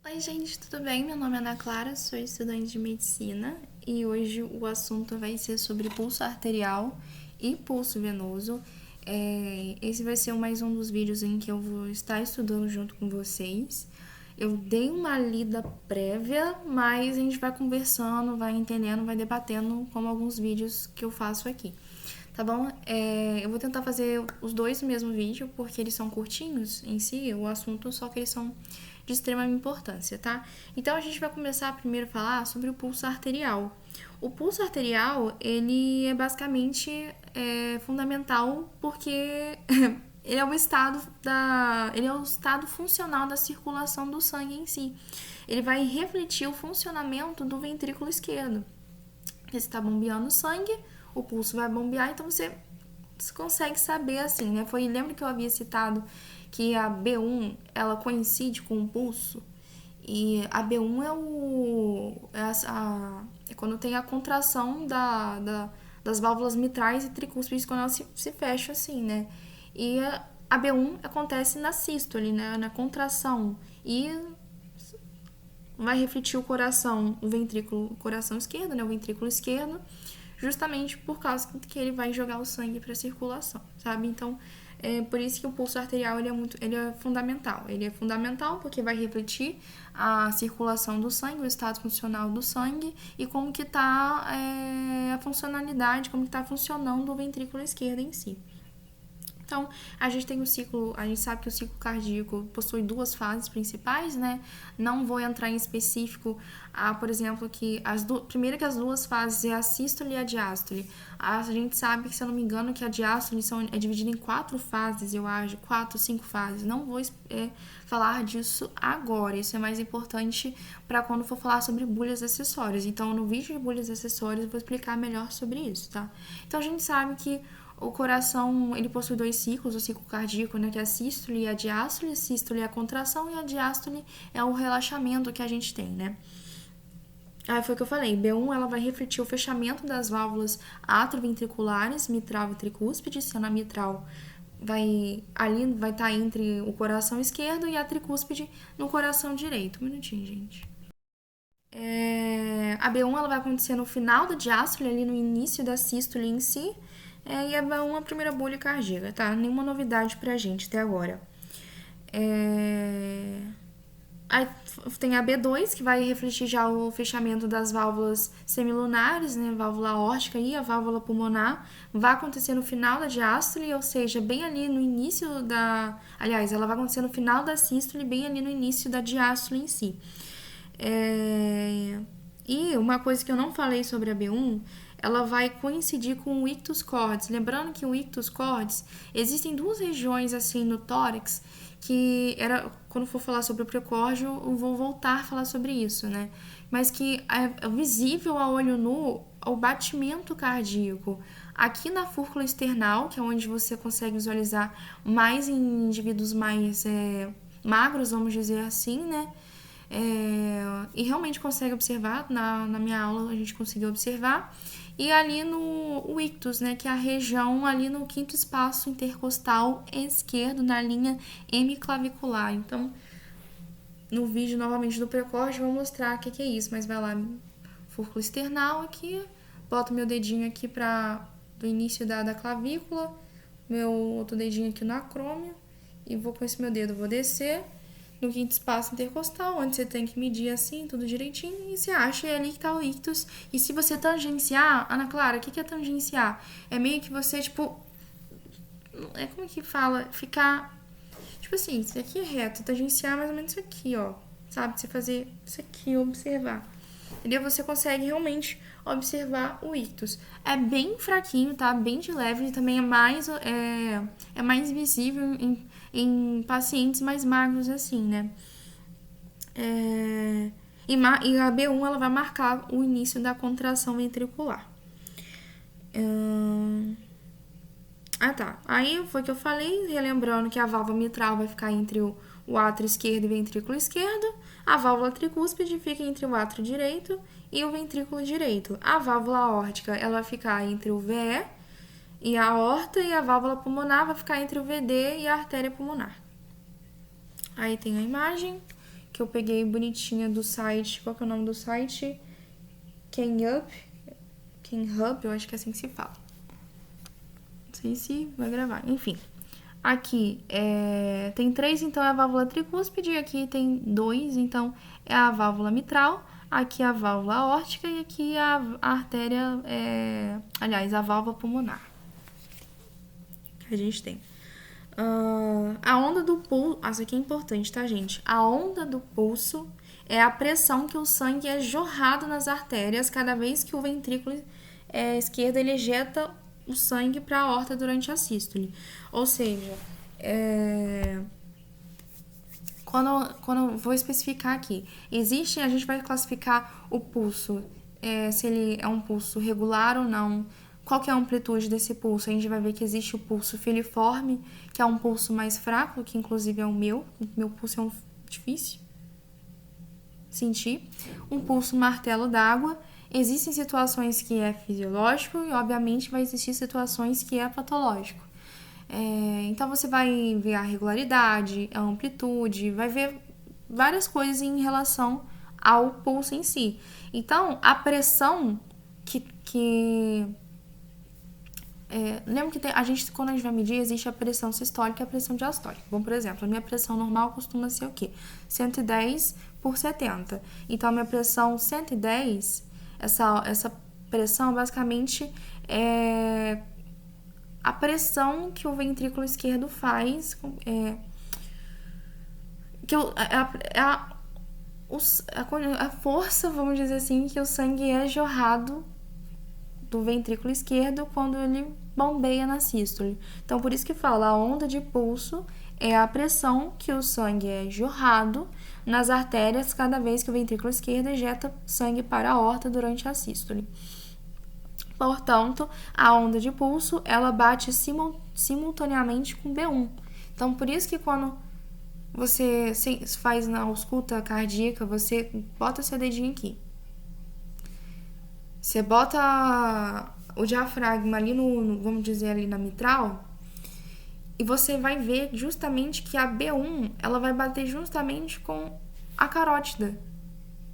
Oi, gente, tudo bem? Meu nome é Ana Clara, sou estudante de medicina e hoje o assunto vai ser sobre pulso arterial e pulso venoso. Esse vai ser mais um dos vídeos em que eu vou estar estudando junto com vocês. Eu dei uma lida prévia, mas a gente vai conversando, vai entendendo, vai debatendo como alguns vídeos que eu faço aqui. Tá bom? Eu vou tentar fazer os dois no mesmo vídeo, porque eles são curtinhos em si, o assunto, só que eles são de extrema importância, tá? Então, a gente vai começar primeiro a falar sobre o pulso arterial. O pulso arterial, ele é basicamente fundamental porque ele é o estado funcional da circulação do sangue em si. Ele vai refletir o funcionamento do ventrículo esquerdo. Você está bombeando sangue, o pulso vai bombear, então você consegue saber assim, né? Lembra que eu havia citado que a B1 ela coincide com o pulso? E a B1 é quando tem a contração das válvulas mitrais e tricúspides quando elas se fecham assim, né? E a B1 acontece na sístole, né? Na contração. E vai refletir o coração, o coração esquerdo, né? O ventrículo esquerdo, justamente por causa que ele vai jogar o sangue para a circulação, sabe? Então, é por isso que o pulso arterial ele é fundamental. Ele é fundamental porque vai refletir a circulação do sangue, o estado funcional do sangue e como que está a funcionalidade, como que está funcionando o ventrículo esquerdo em si. Então, a gente tem o ciclo, a gente sabe que o ciclo cardíaco possui duas fases principais, né? Não vou entrar em específico, por exemplo, primeiro que as duas fases é a sístole e a diástole. A gente sabe que, se eu não me engano, que a diástole é dividida em 4 fases, eu acho, 4, 5 fases. Não vou falar disso agora, isso é mais importante para quando for falar sobre bolhas acessórias. Então, no vídeo de bolhas acessórias, eu vou explicar melhor sobre isso, tá? Então, a gente sabe que o coração, ele possui 2 ciclos, o ciclo cardíaco, né, que é a sístole e a diástole. A sístole é a contração e a diástole é o relaxamento que a gente tem, né? Aí foi o que eu falei, B1 ela vai refletir o fechamento das válvulas atrioventriculares, mitral e tricúspide, sendo a mitral vai estar entre o coração esquerdo e a tricúspide no coração direito. Um minutinho, gente. A B1 ela vai acontecer no final da diástole, ali no início da sístole em si, e a B1 é a primeira bolha cardíaca, tá? Nenhuma novidade pra gente até agora. Aí tem a B2, que vai refletir já o fechamento das válvulas semilunares, né? Válvula aórtica e a válvula pulmonar. Vai acontecer no final da diástole, ou seja, bem ali no início da... Aliás, ela vai acontecer no final da sístole, bem ali no início da diástole em si. E uma coisa que eu não falei sobre a B1, ela vai coincidir com o ictus cordis. Lembrando que o ictus cordis, existem 2 regiões assim no tórax, que quando for falar sobre o precordio, eu vou voltar a falar sobre isso, né? Mas que é visível a olho nu o batimento cardíaco. Aqui na fúrcula external, que é onde você consegue visualizar mais em indivíduos mais magros, vamos dizer assim, né? E realmente consegue observar, na minha aula a gente conseguiu observar. E ali no ictus, né, que é a região ali no 5º espaço intercostal esquerdo, na linha hemiclavicular. Então, no vídeo novamente do precórdio, eu vou mostrar o que é isso, mas vai lá, fúrculo external aqui, boto meu dedinho aqui do início da clavícula, meu outro dedinho aqui no acrômio, e vou com esse meu dedo, vou descer no 5º espaço intercostal, onde você tem que medir assim, tudo direitinho, e você acha, é ali que tá o ictus. E se você tangenciar, Ana Clara, o que é tangenciar? É meio que você, tipo, como que fala? Ficar, tipo assim, isso aqui é reto, tangenciar mais ou menos isso aqui, ó, sabe? Você fazer isso aqui, observar. Entendeu? Você consegue realmente observar o ictus. É bem fraquinho, tá? Bem de leve, e também é mais visível em pacientes mais magros assim, né? E a B1 ela vai marcar o início da contração ventricular. Tá. Aí foi que eu falei, relembrando que a válvula mitral vai ficar entre o átrio esquerdo e o ventrículo esquerdo. A válvula tricúspide fica entre o átrio direito e o ventrículo direito. A válvula aórtica ela vai ficar entre o VE e a aorta, e a válvula pulmonar vai ficar entre o VD e a artéria pulmonar. Aí tem a imagem que eu peguei bonitinha do site. Qual que é o nome do site? Kenhub, eu acho que é assim que se fala. Não sei se vai gravar. Enfim. Aqui tem 3, então é a válvula tricúspide. Aqui tem 2, então é a válvula mitral. Aqui a válvula aórtica e aqui a artéria, a válvula pulmonar que a gente tem. A onda do pulso, isso aqui é importante, tá, gente? A onda do pulso é a pressão que o sangue é jorrado nas artérias cada vez que o ventrículo esquerdo ele ejeta o sangue para a aorta durante a sístole. Ou seja, quando eu vou especificar aqui, a gente vai classificar o pulso, se ele é um pulso regular ou não, qual que é a amplitude desse pulso. A gente vai ver que existe o pulso filiforme, que é um pulso mais fraco, que inclusive é o meu pulso é difícil sentir. Um pulso martelo d'água. Existem situações que é fisiológico e, obviamente, vai existir situações que é patológico. Então, você vai ver a regularidade, a amplitude, vai ver várias coisas em relação ao pulso em si. Então, a pressão lembra que quando a gente vai medir, existe a pressão sistólica e a pressão diastólica. Bom, por exemplo, a minha pressão normal costuma ser o quê? 110 por 70. Então, a minha pressão 110, essa pressão basicamente é a pressão que o ventrículo esquerdo faz, a força, vamos dizer assim, que o sangue é jorrado do ventrículo esquerdo quando ele bombeia na sístole. Então, por isso que fala, a onda de pulso é a pressão que o sangue é jorrado nas artérias cada vez que o ventrículo esquerdo ejeta sangue para a aorta durante a sístole. Portanto, a onda de pulso, ela bate simultaneamente com B1. Então, por isso que quando você faz na ausculta cardíaca, você bota seu dedinho aqui. Você bota o diafragma ali vamos dizer, ali na mitral, e você vai ver justamente que a B1, ela vai bater justamente com a carótida,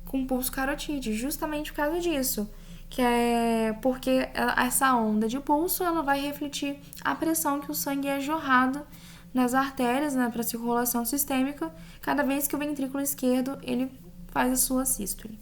com o pulso carotídeo, justamente por causa disso. Que é porque essa onda de pulso, ela vai refletir a pressão que o sangue é jorrado nas artérias, né, para circulação sistêmica, cada vez que o ventrículo esquerdo, ele faz a sua sístole.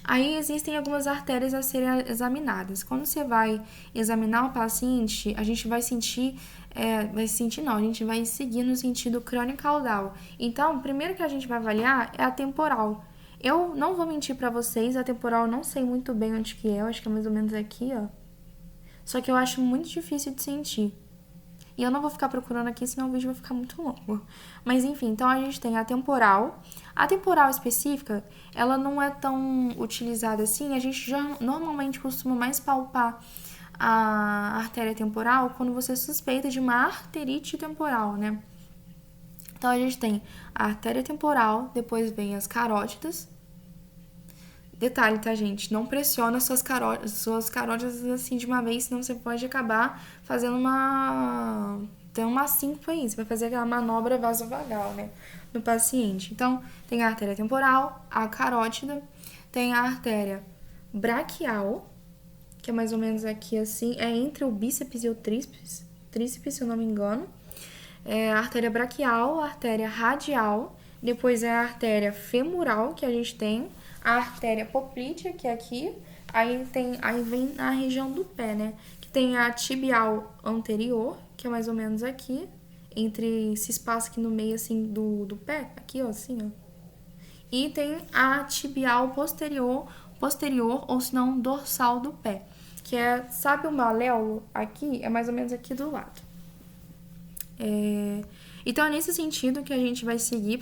Aí existem algumas artérias a serem examinadas. Quando você vai examinar o paciente, a gente vai sentir, a gente vai seguir no sentido crânio-caudal. Então, o primeiro que a gente vai avaliar é a temporal. Eu não vou mentir pra vocês, a temporal eu não sei muito bem onde que é, eu acho que é mais ou menos aqui, ó. Só que eu acho muito difícil de sentir. E eu não vou ficar procurando aqui, senão o vídeo vai ficar muito longo. Mas enfim, então a gente tem a temporal. A temporal específica, ela não é tão utilizada assim. A gente já normalmente costuma mais palpar a artéria temporal quando você suspeita de uma arterite temporal, né? Então a gente tem a artéria temporal, depois vem as carótidas. Detalhe, tá, gente? Não pressiona suas carótidas assim de uma vez, senão você pode acabar fazendo tem uma síncope aí. Você vai fazer aquela manobra vasovagal, né? No paciente. Então, tem a artéria temporal, a carótida, tem a artéria braquial, que é mais ou menos aqui assim, é entre o bíceps e o tríceps, se eu não me engano. É a artéria braquial, a artéria radial, depois é a artéria femoral que a gente tem, a artéria poplítea, que é aqui, aí vem a região do pé, né? Que tem a tibial anterior, que é mais ou menos aqui, entre esse espaço aqui no meio, assim, do pé, aqui, ó, assim, ó. E tem a tibial posterior, ou se não, dorsal do pé, que sabe o maléolo aqui? É mais ou menos aqui do lado. Então, é nesse sentido que a gente vai seguir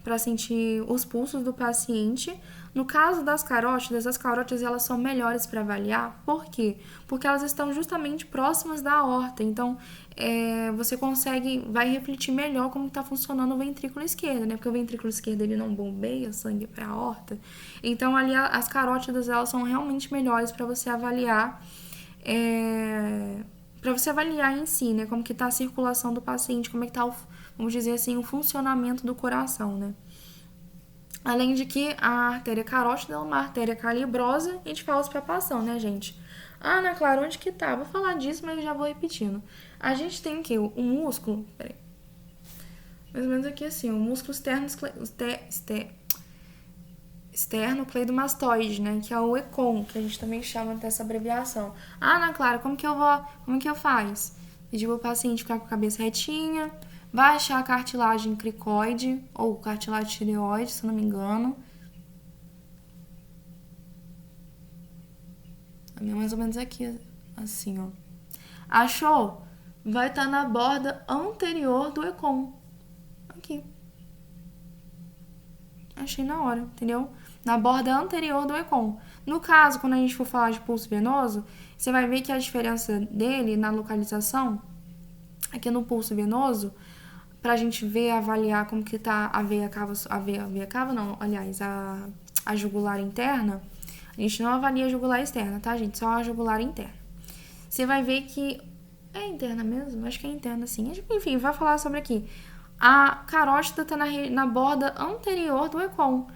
para sentir os pulsos do paciente. No caso das carótidas, as carótidas elas são melhores para avaliar. Por quê? Porque elas estão justamente próximas da aorta. Então, você vai refletir melhor como está funcionando o ventrículo esquerdo, né? Porque o ventrículo esquerdo ele não bombeia sangue para a aorta. Então, ali as carótidas elas são realmente melhores para você avaliar. Para você avaliar em si, né, como que tá a circulação do paciente, como é que tá vamos dizer assim, o funcionamento do coração, né? Além de que a artéria carótida é uma artéria calibrosa e de falsa palpação, né, gente? Ah, Ana Clara, onde que tá? Vou falar disso, mas eu já vou repetindo. A gente tem o quê? O músculo, peraí, mais ou menos aqui assim, o músculo externo-cleidomastoide, né, que é o ECOM, que a gente também chama dessa abreviação. Ah, Ana Clara, como que eu faço? Pedir pro paciente ficar com a cabeça retinha, baixar a cartilagem cricoide ou cartilagem tireoide, se não me engano. É mais ou menos aqui, assim, ó. Achou? Vai estar na borda anterior do ECOM. Aqui. Achei na hora, entendeu? Na borda anterior do ECOM. No caso, quando a gente for falar de pulso venoso, você vai ver que a diferença dele na localização, aqui no pulso venoso, pra gente ver, avaliar como que tá a veia cava não, aliás, a jugular interna, a gente não avalia a jugular externa, tá, gente? Só a jugular interna. Você vai ver que é interna mesmo? Acho que é interna, sim. Enfim, vai falar sobre aqui. A carótida tá na borda anterior do ECOM.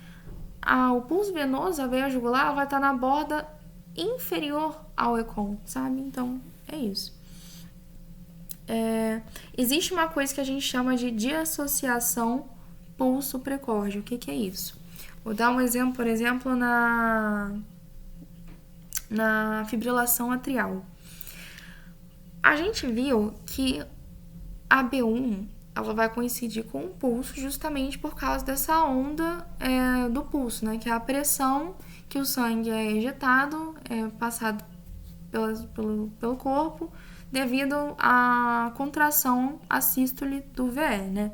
O pulso venoso, a veia jugular, ela vai estar na borda inferior ao ECOM, sabe? Então, é isso. Existe uma coisa que a gente chama de dissociação pulso-precórdio. O que é isso? Vou dar um exemplo, por exemplo, na fibrilação atrial. A gente viu que a B1 ela vai coincidir com o pulso justamente por causa dessa onda do pulso, né? Que é a pressão que o sangue é ejetado, passado pelo corpo, devido à contração assístole do VE, né?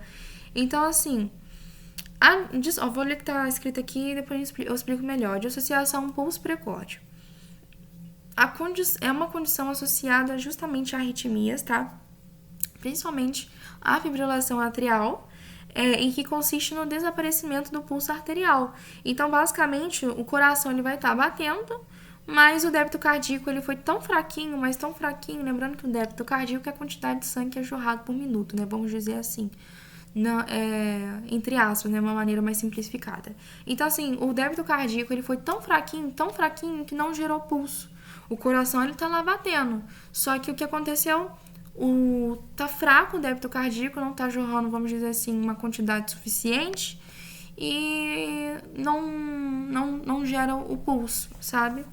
Então, assim, vou ler o que está escrito aqui e depois eu explico melhor. Dissociação pulso-precórdio. É uma condição associada justamente a arritmias, tá? Principalmente a fibrilação atrial, em que consiste no desaparecimento do pulso arterial. Então, basicamente, o coração ele vai estar batendo, mas o débito cardíaco ele foi tão fraquinho, mas tão fraquinho, lembrando que o débito cardíaco é a quantidade de sangue que é jorrado por minuto, né? Vamos dizer assim. Entre aspas, né, uma maneira mais simplificada. Então, assim, o débito cardíaco ele foi tão fraquinho, que não gerou pulso. O coração ele tá lá batendo. Só que o que aconteceu? Tá fraco o débito cardíaco, não tá jorrando, vamos dizer assim, uma quantidade suficiente e não gera o pulso, sabe?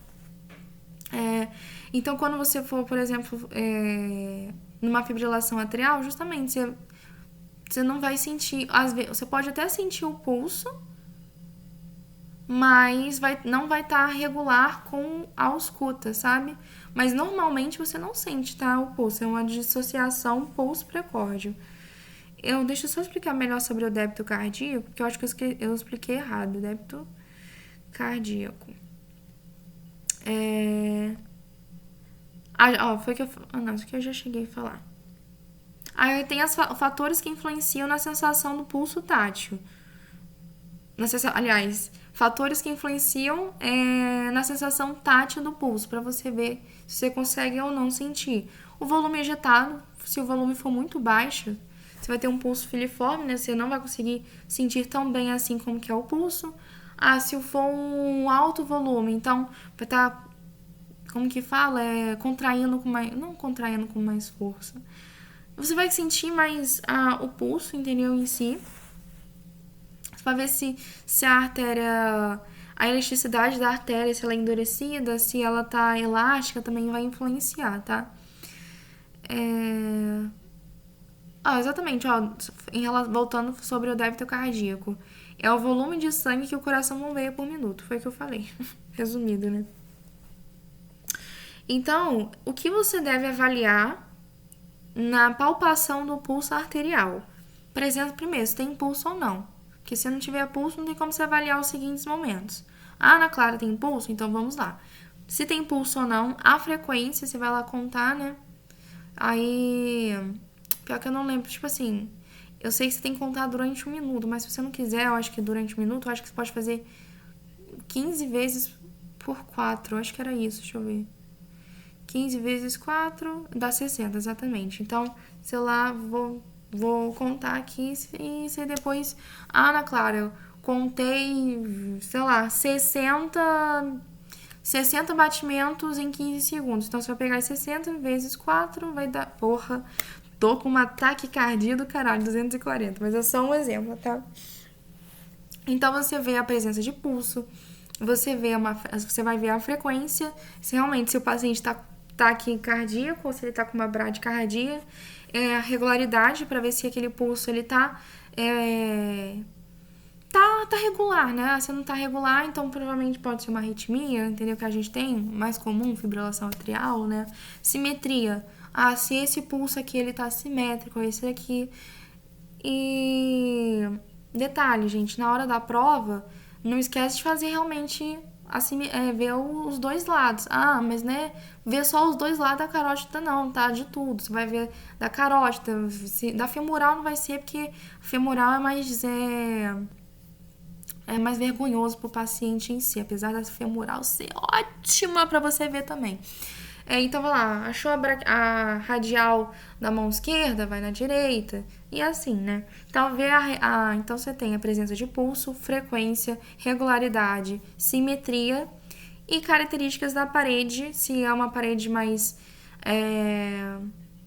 Então, quando você for, por exemplo, numa fibrilação atrial, justamente, você não vai sentir, às vezes, você pode até sentir o pulso, mas não vai estar regular com a ausculta, sabe? Mas normalmente você não sente, tá? O pulso é uma dissociação pulso-precórdio. Deixa eu só explicar melhor sobre o débito cardíaco, porque eu acho que eu expliquei errado. Débito cardíaco. Foi que eu... não, isso aqui eu já cheguei a falar. Aí tem os fatores que influenciam na sensação do pulso tátil. Aliás, fatores que influenciam na sensação tátil do pulso, para você ver se você consegue ou não sentir. O volume ejetado, se o volume for muito baixo, você vai ter um pulso filiforme, né? Você não vai conseguir sentir tão bem assim como que é o pulso. Se for um alto volume, então vai estar, como que fala? Contraindo com mais... Não contraindo com mais força. Você vai sentir mais o pulso, entendeu? Em si. Pra ver se a artéria, a elasticidade da artéria, se ela é endurecida, se ela tá elástica, também vai influenciar, tá? Exatamente, voltando sobre o débito cardíaco. É o volume de sangue que o coração bombeia por minuto, foi o que eu falei. Resumido, né? Então, o que você deve avaliar na palpação do pulso arterial? Apresenta primeiro se tem pulso ou não. Porque se não tiver pulso, não tem como você avaliar os seguintes momentos. Ana Clara tem pulso? Então vamos lá. Se tem pulso ou não, a frequência, você vai lá contar, né? Aí, pior que eu não lembro, tipo assim, eu sei que você tem que contar durante 1 minuto, mas se você não quiser, eu acho que durante 1 minuto, eu acho que você pode fazer 15 vezes por 4, eu acho que era isso, deixa eu ver. 15 vezes 4 dá 60, exatamente. Então, sei lá, vou Vou contar aqui e você depois... Ah, Ana Clara, eu contei, sei lá, 60 batimentos em 15 segundos. Então, se eu pegar 60 vezes 4, vai dar... Porra, tô com uma taquicardia do caralho, 240. Mas é só um exemplo, tá? Então, você vê a presença de pulso, você vai ver a frequência, se realmente se o paciente está taquicardíaco ou se ele está com uma bradicardia, a regularidade para ver se aquele pulso ele tá regular, né? Se não tá regular, então provavelmente pode ser uma arritmia, entendeu? Que a gente tem, mais comum, fibrilação atrial, né? Simetria. Ah, se esse pulso aqui ele tá simétrico, esse aqui. E detalhe, gente, na hora da prova, não esquece de fazer realmente assim, ver os dois lados. Ah, mas né, ver só os dois lados da carótida não, tá? De tudo. Você vai ver da carótida, da femoral não vai ser, porque a femoral é mais vergonhoso pro paciente em si, apesar da femoral ser ótima para você ver também. Então, vai lá, achou a radial da mão esquerda, vai na direita, e assim, né? Então, então você tem a presença de pulso, frequência, regularidade, simetria e características da parede, se é uma parede mais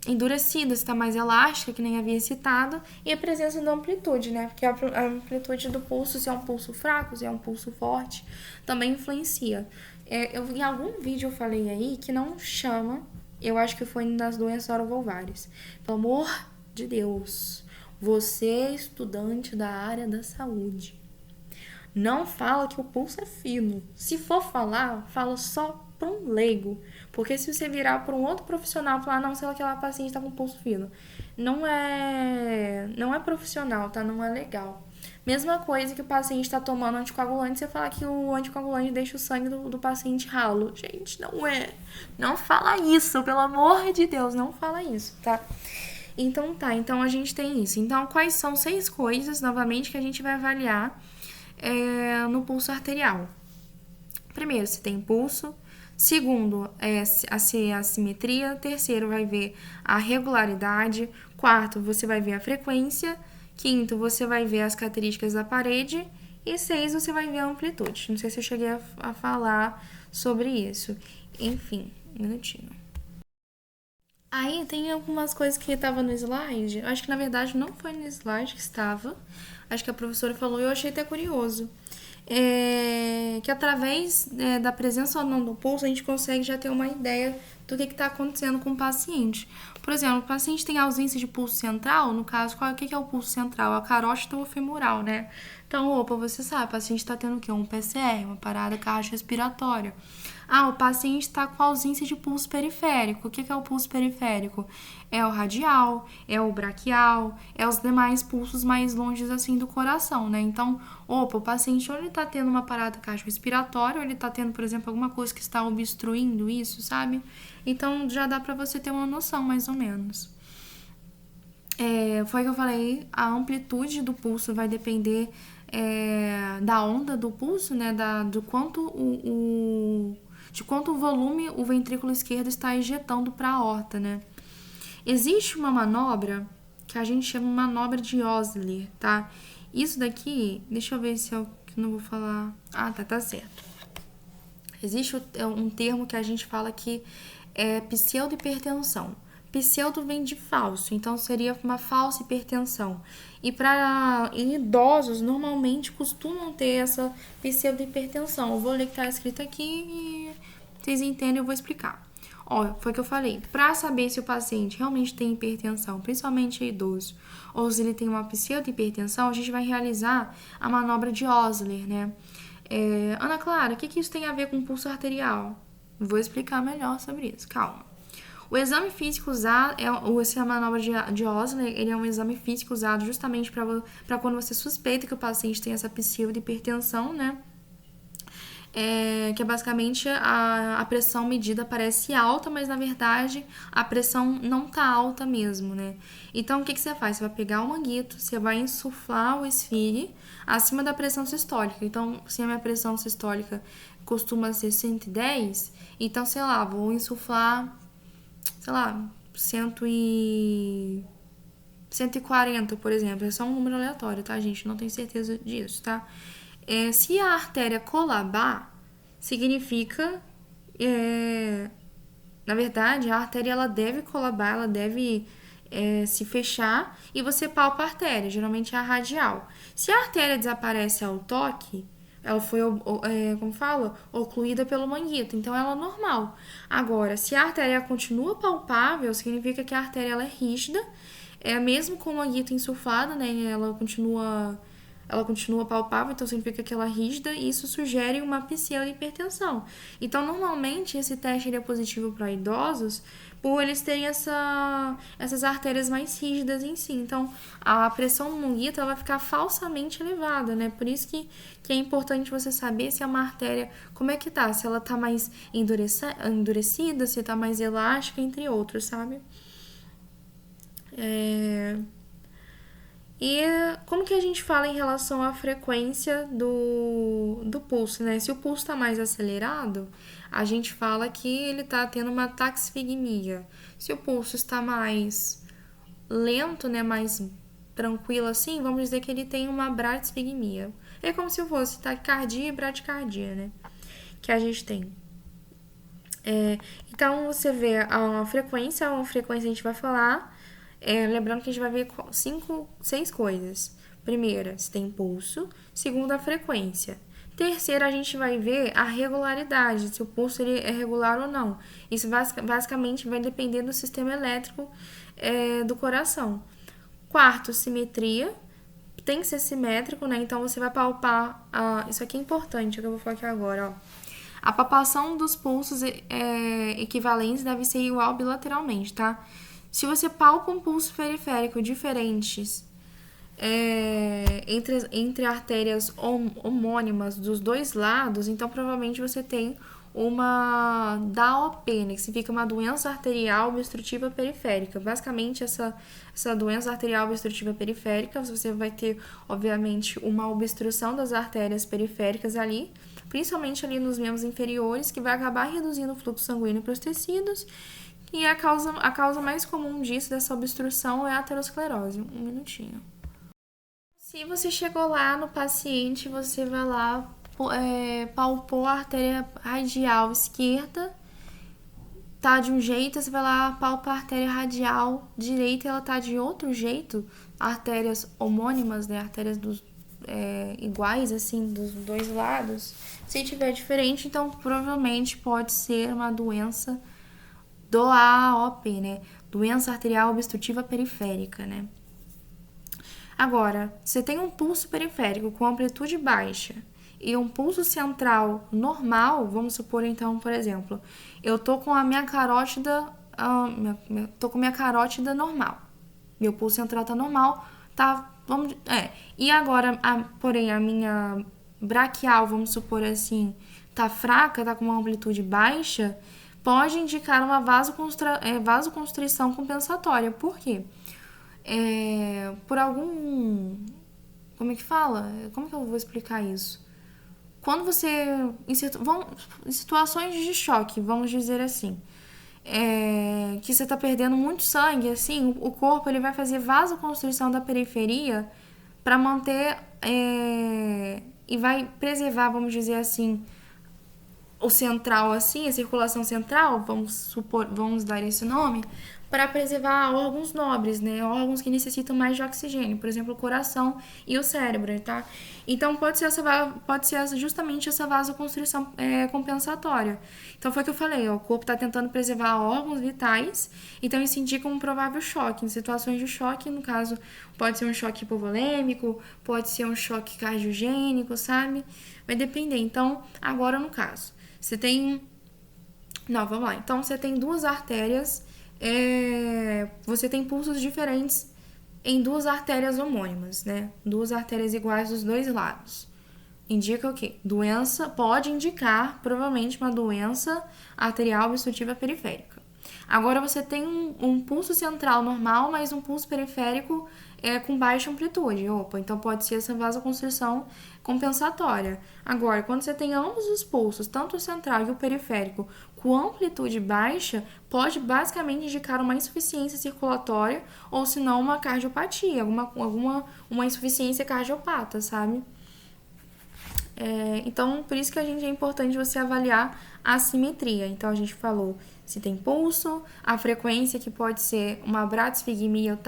endurecida, se está mais elástica, que nem havia citado, e a presença da amplitude, né? Porque a amplitude do pulso, se é um pulso fraco, se é um pulso forte, também influencia. Em algum vídeo eu falei aí que não chama, eu acho que foi das doenças orovolvares. Pelo amor de Deus, você estudante da área da saúde, não fala que o pulso é fino. Se for falar, fala só para um leigo. Porque se você virar para um outro profissional e falar, não, sei lá, aquela paciente está com pulso fino, não é profissional, tá? Não é legal. Mesma coisa que o paciente está tomando anticoagulante, você falar que o anticoagulante deixa o sangue do paciente ralo. Gente, não é. Não fala isso, pelo amor de Deus, não fala isso, tá? Então tá, então a gente tem isso. Então, quais são 6 coisas, novamente, que a gente vai avaliar no pulso arterial? Primeiro, se tem pulso. Segundo, a simetria. Terceiro, vai ver a regularidade. Quarto, você vai ver a frequência. Quinto, você vai ver as características da parede. E 6, você vai ver a amplitude. Não sei se eu cheguei a falar sobre isso. Enfim, um minutinho. Aí tem algumas coisas que estava no slide. Acho que na verdade não foi no slide que estava. Acho que a professora falou e eu achei até curioso. Que através da presença ou não do pulso, a gente consegue já ter uma ideia do que está acontecendo com o paciente. Por exemplo, o paciente tem ausência de pulso central, no caso, o que é o pulso central? A carótida ou femoral, né? Então, você sabe, o paciente está tendo o quê? Um PCR, uma parada cardiorrespiratória. Ah, o paciente está com ausência de pulso periférico. O que é o pulso periférico? É o radial, é o braquial, é os demais pulsos mais longe assim do coração, né? Então, o paciente ou ele está tendo uma parada cardiorrespiratória, ou ele está tendo, por exemplo, alguma coisa que está obstruindo isso, sabe? Então, já dá para você ter uma noção, mais ou menos. Foi o que eu falei, a amplitude do pulso vai depender da onda do pulso, né? De quanto o volume o ventrículo esquerdo está ejetando para a aorta, né? Existe uma manobra que a gente chama de manobra de Osler, tá? Isso daqui, deixa eu ver se eu não vou falar. Ah, tá certo. Existe um termo que a gente fala que é pseudo-hipertensão. Pseudo vem de falso, então seria uma falsa hipertensão. E para idosos, normalmente costumam ter essa pseudo-hipertensão. Eu vou ler o que está escrito aqui e vocês entendem, eu vou explicar. Foi o que eu falei. Para saber se o paciente realmente tem hipertensão, principalmente idoso, ou se ele tem uma pseudo-hipertensão, a gente vai realizar a manobra de Osler, né? Ana Clara, o que isso tem a ver com o pulso arterial? Vou explicar melhor sobre isso, calma. O exame físico usado, essa manobra de Osler, ele é um exame físico usado justamente para quando você suspeita que o paciente tem essa pseudo-hipertensão, né? Que é basicamente a pressão medida parece alta, mas na verdade a pressão não tá alta mesmo, né? Então o que você faz? Você vai pegar o manguito, você vai insuflar o esfígue acima da pressão sistólica. Então, se a minha pressão sistólica costuma ser 110, então, sei lá, vou insuflar, sei lá, 140, por exemplo. É só um número aleatório, tá, gente? Não tenho certeza disso, tá? Se a artéria colabar, significa... na verdade, a artéria ela deve colabar, ela deve se fechar e você palpa a artéria, geralmente é a radial. Se a artéria desaparece ao toque, ela foi, como fala, ocluída pelo manguito, então ela é normal. Agora, se a artéria continua palpável, significa que a artéria ela é rígida, mesmo com o manguito insulfado, né, ela continua palpável, então significa que ela é rígida e isso sugere uma pseudohipertensão. Então, normalmente, esse teste ele é positivo para idosos por eles terem essas artérias mais rígidas em si. Então, a pressão no manguito ela vai ficar falsamente elevada, né? Por isso que é importante você saber se é uma artéria, como é que tá, se ela tá mais endurecida, se tá mais elástica, entre outros, sabe? E como que a gente fala em relação à frequência do pulso, né? Se o pulso está mais acelerado, a gente fala que ele está tendo uma taquifigmia. Se o pulso está mais lento, né, mais tranquilo assim, vamos dizer que ele tem uma bradisfigmia. É como se fosse taquicardia e bradicardia, né? Que a gente tem. Então, você vê a frequência a gente vai falar... lembrando que a gente vai ver 6 coisas. Primeira, se tem pulso. Segunda, a frequência. Terceira, a gente vai ver a regularidade, se o pulso ele é regular ou não. Isso basicamente vai depender do sistema elétrico do coração. Quarto, simetria. Tem que ser simétrico, né? Então, você vai palpar... isso aqui é importante, é o que eu vou falar aqui agora, ó. A palpação dos pulsos equivalentes deve ser igual bilateralmente, tá? Se você palpa um pulso periférico diferentes entre artérias homônimas dos dois lados, então provavelmente você tem uma DAOP, né, que significa uma doença arterial obstrutiva periférica. Basicamente, essa doença arterial obstrutiva periférica, você vai ter, obviamente, uma obstrução das artérias periféricas ali, principalmente ali nos membros inferiores, que vai acabar reduzindo o fluxo sanguíneo para os tecidos. E a causa mais comum disso, dessa obstrução, é a aterosclerose. Um minutinho. Se você chegou lá no paciente, você vai lá, palpou a artéria radial esquerda, tá de um jeito, você vai lá, palpa a artéria radial direita e ela tá de outro jeito, artérias homônimas, né, artérias iguais, assim, dos dois lados. Se tiver diferente, então provavelmente pode ser uma doença do AOP, né? Doença arterial obstrutiva periférica, né? Agora, você tem um pulso periférico com amplitude baixa e um pulso central normal, vamos supor então, por exemplo, eu tô com a minha carótida, normal. Meu pulso central tá normal, tá, e agora, porém, a minha braquial, vamos supor assim, tá fraca, tá com uma amplitude baixa, pode indicar uma vasoconstrição compensatória. Por quê? Por algum... Como é que fala? Como que eu vou explicar isso? Quando você... Em situações de choque, vamos dizer assim, que você está perdendo muito sangue, assim, o corpo ele vai fazer vasoconstrição da periferia para manter e vai preservar, vamos dizer assim, o central, assim, a circulação central, vamos dar esse nome, para preservar órgãos nobres, né? Órgãos que necessitam mais de oxigênio, por exemplo, o coração e o cérebro, tá? Então, pode ser justamente essa vasoconstrição compensatória. Então, foi o que eu falei, ó, o corpo está tentando preservar órgãos vitais, então isso indica um provável choque. Em situações de choque, no caso, pode ser um choque hipovolêmico, pode ser um choque cardiogênico, sabe? Vai depender. Então, agora no caso, você tem... Não, vamos lá. Então, você tem duas artérias... você tem pulsos diferentes em duas artérias homônimas, né? Duas artérias iguais dos dois lados. Indica o quê? Pode indicar, provavelmente, uma doença arterial obstrutiva periférica. Agora você tem um pulso central normal, mas um pulso periférico com baixa amplitude. Opa, então pode ser essa vasoconstrição compensatória. Agora, quando você tem ambos os pulsos, tanto o central e o periférico, com amplitude baixa, pode basicamente indicar uma insuficiência circulatória ou, se não, uma cardiopatia, uma insuficiência cardiopata, sabe? Então, por isso que é importante você avaliar a simetria. Então, a gente falou se tem pulso, a frequência que pode ser uma bratisfigmia ou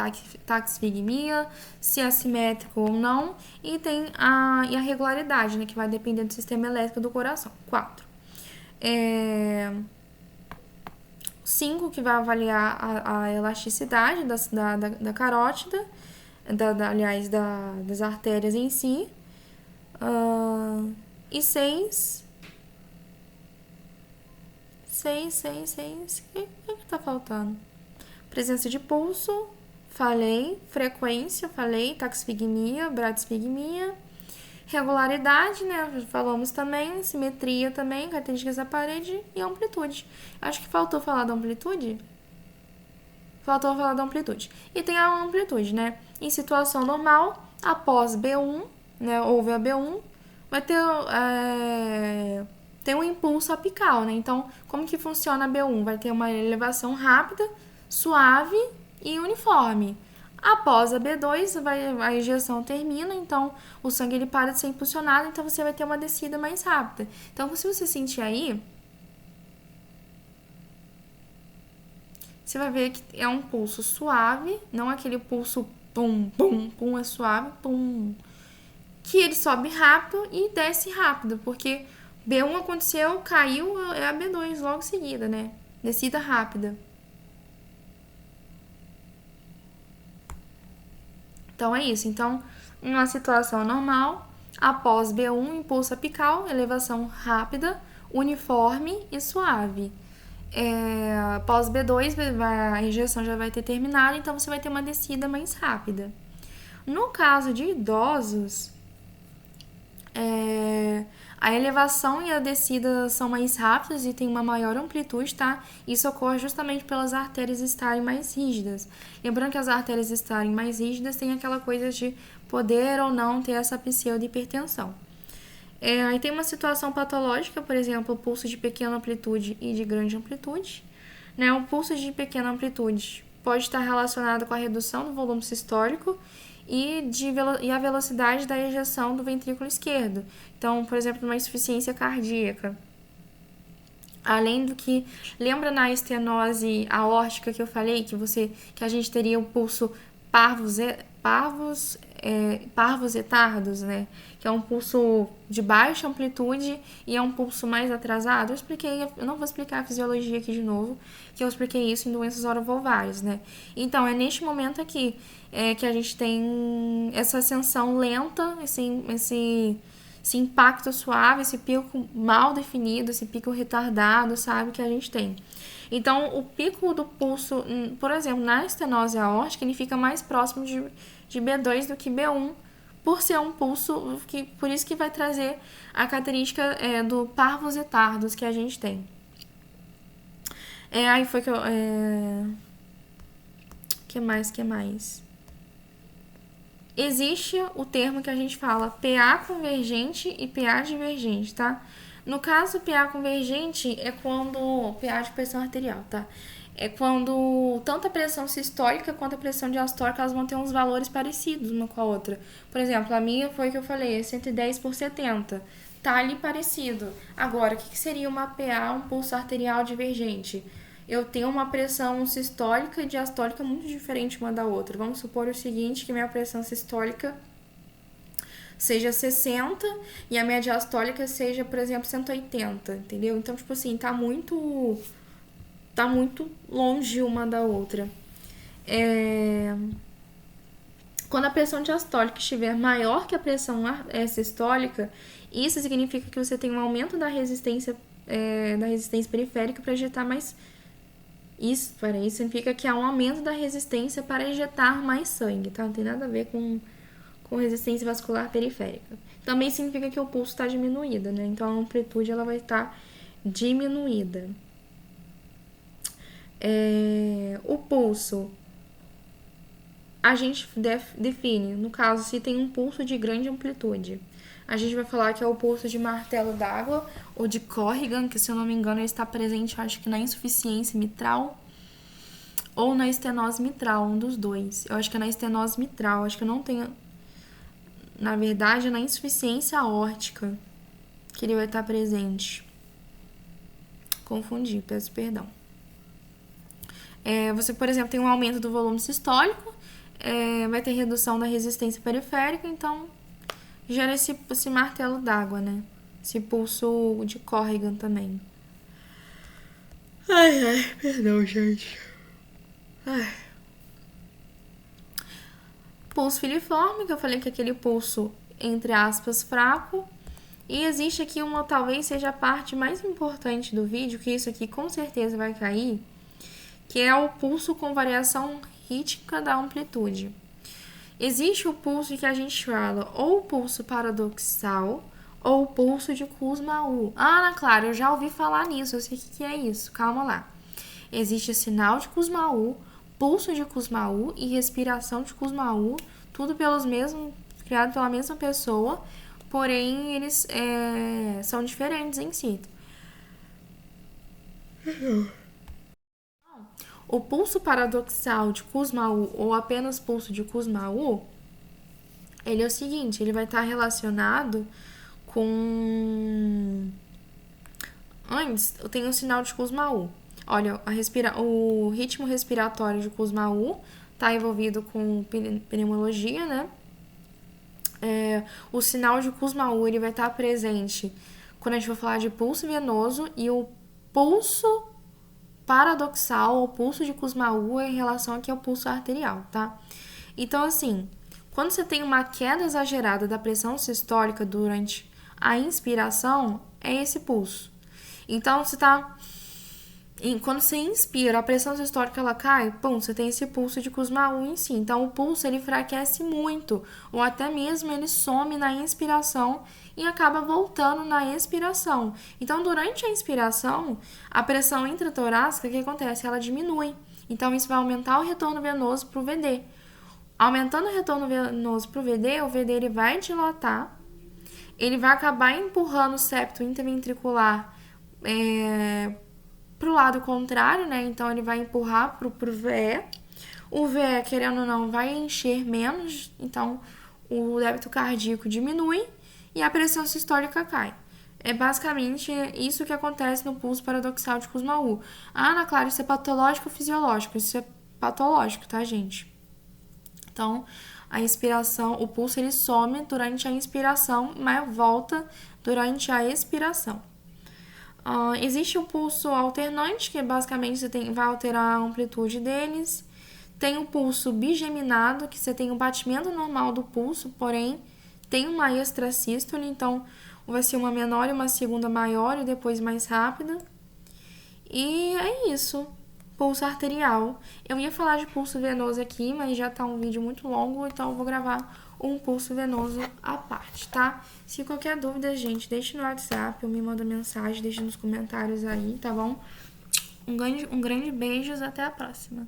taquisfigmia, se é assimétrico ou não, e tem a regularidade, né, que vai depender do sistema elétrico do coração. 4. 5, que vai avaliar a elasticidade da carótida, aliás, das artérias em si. E 6. O que tá faltando? Presença de pulso, falei. Frequência, falei. Taquisfigmia, bratisfigmia. Regularidade, né? Falamos também. Simetria também, características da parede e amplitude. Acho que faltou falar da amplitude. E tem a amplitude, né? Em situação normal, após B1, né? Houve a B1, vai ter tem um impulso apical, né? Então, como que funciona a B1? Vai ter uma elevação rápida, suave e uniforme. Após a B2, a ejeção termina, então o sangue ele para de ser impulsionado, então você vai ter uma descida mais rápida. Então, se você sentir aí, você vai ver que é um pulso suave, não aquele pulso pum, pum, pum, é suave, pum, que ele sobe rápido e desce rápido, porque B1 aconteceu, caiu, é a B2 logo em seguida, né? Descida rápida. Então, é isso. Então, em uma situação normal, após B1, impulso apical, elevação rápida, uniforme e suave. Após B2, a injeção já vai ter terminado, então você vai ter uma descida mais rápida. No caso de idosos, a elevação e a descida são mais rápidas e tem uma maior amplitude, tá? Isso ocorre justamente pelas artérias estarem mais rígidas. Lembrando que as artérias estarem mais rígidas tem aquela coisa de poder ou não ter essa pseudo-hipertensão. Aí tem uma situação patológica, por exemplo, o pulso de pequena amplitude e de grande amplitude. Né? O pulso de pequena amplitude pode estar relacionado com a redução do volume sistólico e a velocidade da ejeção do ventrículo esquerdo. Então, por exemplo, uma insuficiência cardíaca. Além do que, lembra na estenose aórtica que eu falei, que a gente teria o pulso parvos etardos, né? Que é um pulso de baixa amplitude e é um pulso mais atrasado. Eu não vou explicar a fisiologia aqui de novo, que eu expliquei isso em doenças orovolvares, né? Então, é neste momento aqui que a gente tem essa ascensão lenta, esse impacto suave, esse pico mal definido, esse pico retardado, sabe, que a gente tem. Então, o pico do pulso, por exemplo, na estenose aórtica, ele fica mais próximo de B2 do que B1, por ser um pulso, por isso que vai trazer a característica do parvos etardos que a gente tem. Aí foi que eu... Que mais? Existe o termo que a gente fala PA convergente e PA divergente, tá? No caso, PA convergente é quando... PA de pressão arterial, tá? É quando tanto a pressão sistólica quanto a pressão diastólica elas vão ter uns valores parecidos uma com a outra. Por exemplo, a minha foi o que eu falei, é 110/70. Tá ali parecido. Agora, o que seria uma PA, um pulso arterial divergente? Eu tenho uma pressão sistólica e diastólica muito diferente uma da outra. Vamos supor o seguinte, que minha pressão sistólica seja 60 e a minha diastólica seja, por exemplo, 180, entendeu? Então, tipo assim, tá muito longe uma da outra. Quando a pressão diastólica estiver maior que a pressão sistólica, isso significa que você tem um aumento da resistência periférica para ejetar mais. Isso significa que há um aumento da resistência para ejetar mais sangue, tá? Não tem nada a ver com resistência vascular periférica. Também significa que o pulso está diminuído, né? Então a amplitude ela vai estar diminuída. O pulso, a gente define, no caso, se tem um pulso de grande amplitude. A gente vai falar que é o pulso de martelo d'água ou de Corrigan, que se eu não me engano ele está presente, acho que na insuficiência mitral ou na estenose mitral, um dos dois. Eu acho que é na estenose mitral, acho que eu não tenho... Na verdade, é na insuficiência aórtica que ele vai estar presente. Confundi, peço perdão. Você, por exemplo, tem um aumento do volume sistólico, vai ter redução da resistência periférica, então gera esse martelo d'água, né? Esse pulso de Corrigan também. Ai, perdão, gente. Pulso filiforme, que eu falei que é aquele pulso, entre aspas, fraco. E existe aqui talvez seja a parte mais importante do vídeo, que isso aqui com certeza vai cair, que é o pulso com variação rítmica da amplitude. Existe o pulso que a gente fala ou pulso paradoxal ou pulso de Kussmaul. Ana Clara, eu já ouvi falar nisso, eu sei o que é isso. Calma lá. Existe sinal de Kussmaul, pulso de Kussmaul e respiração de Kussmaul, tudo criado pela mesma pessoa, porém eles são diferentes em si. O pulso paradoxal de Kussmaul ou apenas pulso de Kussmaul, ele é o seguinte, ele vai estar relacionado com... Antes, eu tenho o sinal de Kussmaul. Olha, o ritmo respiratório de Kussmaul está envolvido com pneumologia, né? O sinal de Kussmaul ele vai estar presente quando a gente for falar de pulso venoso, e o pulso paradoxal, ou pulso de Kussmaul, é em relação aqui ao pulso arterial, tá? Então, assim, quando você tem uma queda exagerada da pressão sistólica durante a inspiração, é esse pulso. Então, quando você inspira, a pressão sistólica ela cai, você tem esse pulso de Kussmaul em si. Então, o pulso ele enfraquece muito, ou até mesmo ele some na inspiração e acaba voltando na expiração. Então, durante a inspiração, a pressão intratorácica, o que acontece? Ela diminui. Então, isso vai aumentar o retorno venoso para o VD. Aumentando o retorno venoso para o VD ele vai dilatar, ele vai acabar empurrando o septo interventricular pro lado contrário, né? Então ele vai empurrar pro VE. O VE, querendo ou não, vai encher menos, então o débito cardíaco diminui e a pressão sistólica cai. É basicamente isso que acontece no pulso paradoxal de Kussmaul. Ana Clara, isso é patológico ou fisiológico? Isso é patológico, tá, gente? Então, a inspiração, o pulso ele some durante a inspiração, mas volta durante a expiração. Existe o pulso alternante, que basicamente vai alterar a amplitude deles. Tem o pulso bigeminado, que você tem o batimento normal do pulso, porém tem uma extrasístole, então vai ser uma menor e uma segunda maior e depois mais rápida. E é isso. Pulso arterial. Eu ia falar de pulso venoso aqui, mas já tá um vídeo muito longo, então eu vou gravar um pulso venoso à parte, tá? Se qualquer dúvida, gente, deixe no WhatsApp ou me manda mensagem, deixe nos comentários aí, tá bom? Um grande beijo, até a próxima.